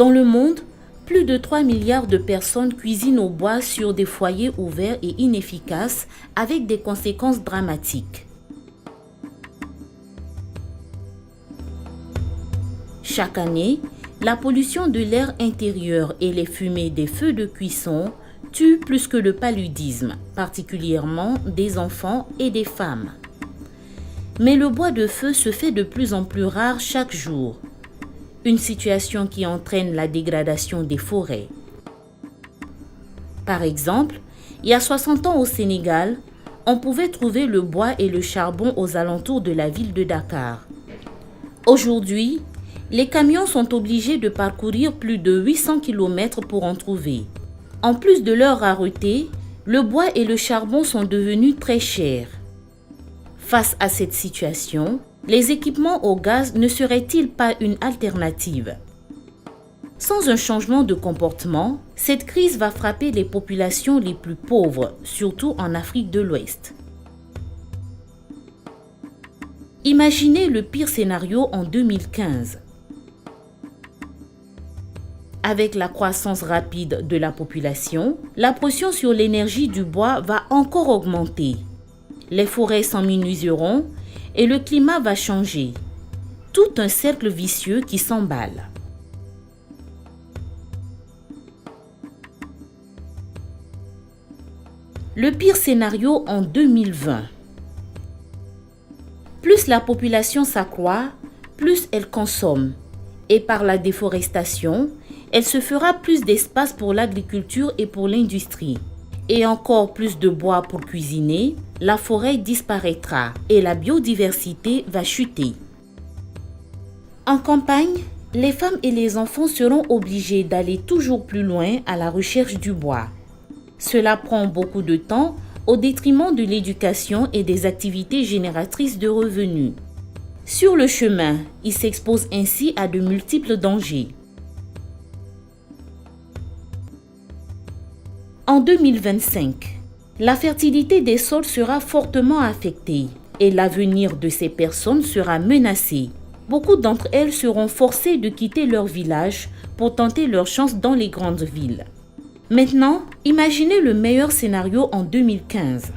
Dans le monde, plus de 3 milliards de personnes cuisinent au bois sur des foyers ouverts et inefficaces avec des conséquences dramatiques. Chaque année, la pollution de l'air intérieur et les fumées des feux de cuisson tuent plus que le paludisme, particulièrement des enfants et des femmes. Mais le bois de feu se fait de plus en plus rare chaque jour. Une situation qui entraîne la dégradation des forêts. Par exemple, il y a 60 ans au Sénégal, on pouvait trouver le bois et le charbon aux alentours de la ville de Dakar. Aujourd'hui, les camions sont obligés de parcourir plus de 800 km pour en trouver. En plus de leur rareté, le bois et le charbon sont devenus très chers. Face à cette situation, les équipements au gaz ne seraient-ils pas une alternative? Sans un changement de comportement, cette crise va frapper les populations les plus pauvres, surtout en Afrique de l'Ouest. Imaginez le pire scénario en 2015. Avec la croissance rapide de la population, la pression sur l'énergie du bois va encore augmenter. Les forêts s'amenuiseront et le climat va changer. Tout un cercle vicieux qui s'emballe. Le pire scénario en 2020. Plus la population s'accroît, plus elle consomme. Et par la déforestation, elle se fera plus d'espace pour l'agriculture et pour l'industrie. Et encore plus de bois pour cuisiner, la forêt disparaîtra et la biodiversité va chuter. En campagne, les femmes et les enfants seront obligés d'aller toujours plus loin à la recherche du bois. Cela prend beaucoup de temps au détriment de l'éducation et des activités génératrices de revenus. Sur le chemin, ils s'exposent ainsi à de multiples dangers. En 2025, la fertilité des sols sera fortement affectée et l'avenir de ces personnes sera menacé. Beaucoup d'entre elles seront forcées de quitter leur village pour tenter leur chance dans les grandes villes. Maintenant, imaginez le meilleur scénario en 2015.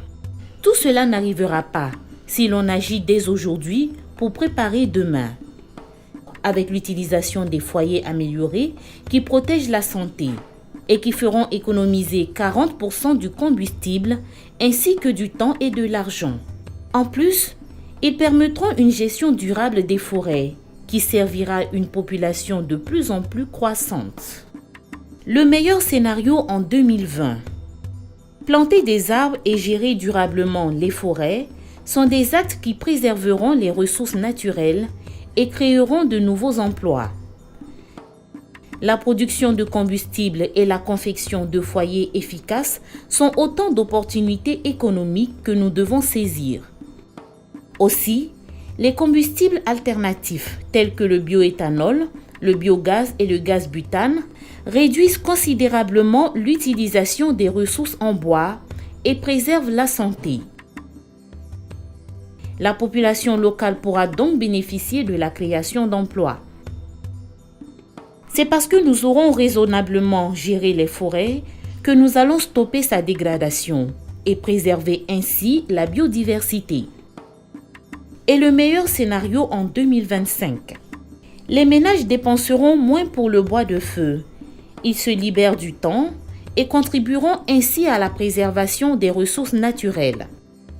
Tout cela n'arrivera pas si l'on agit dès aujourd'hui pour préparer demain. Avec l'utilisation des foyers améliorés qui protègent la santé et qui feront économiser 40% du combustible ainsi que du temps et de l'argent. En plus, ils permettront une gestion durable des forêts qui servira une population de plus en plus croissante. Le meilleur scénario en 2020. Planter des arbres et gérer durablement les forêts sont des actes qui préserveront les ressources naturelles et créeront de nouveaux emplois. La production de combustible et la confection de foyers efficaces sont autant d'opportunités économiques que nous devons saisir. Aussi, les combustibles alternatifs tels que le bioéthanol, le biogaz et le gaz butane réduisent considérablement l'utilisation des ressources en bois et préservent la santé. La population locale pourra donc bénéficier de la création d'emplois. C'est parce que nous aurons raisonnablement géré les forêts que nous allons stopper sa dégradation et préserver ainsi la biodiversité. Et le meilleur scénario en 2025. Les ménages dépenseront moins pour le bois de feu. Ils se libèrent du temps et contribueront ainsi à la préservation des ressources naturelles.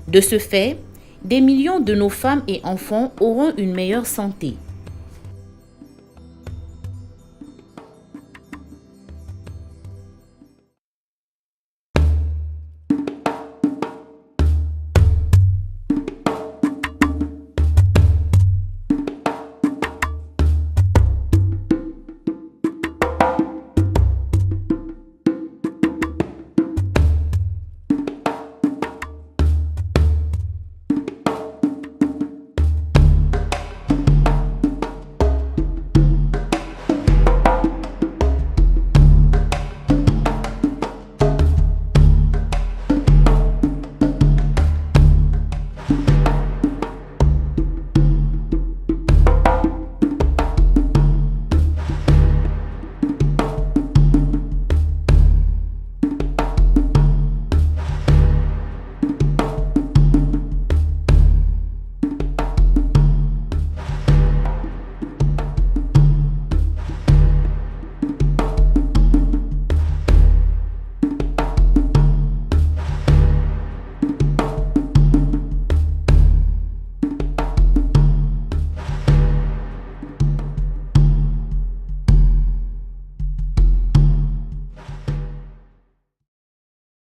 De ce fait, des millions de nos femmes et enfants auront une meilleure santé.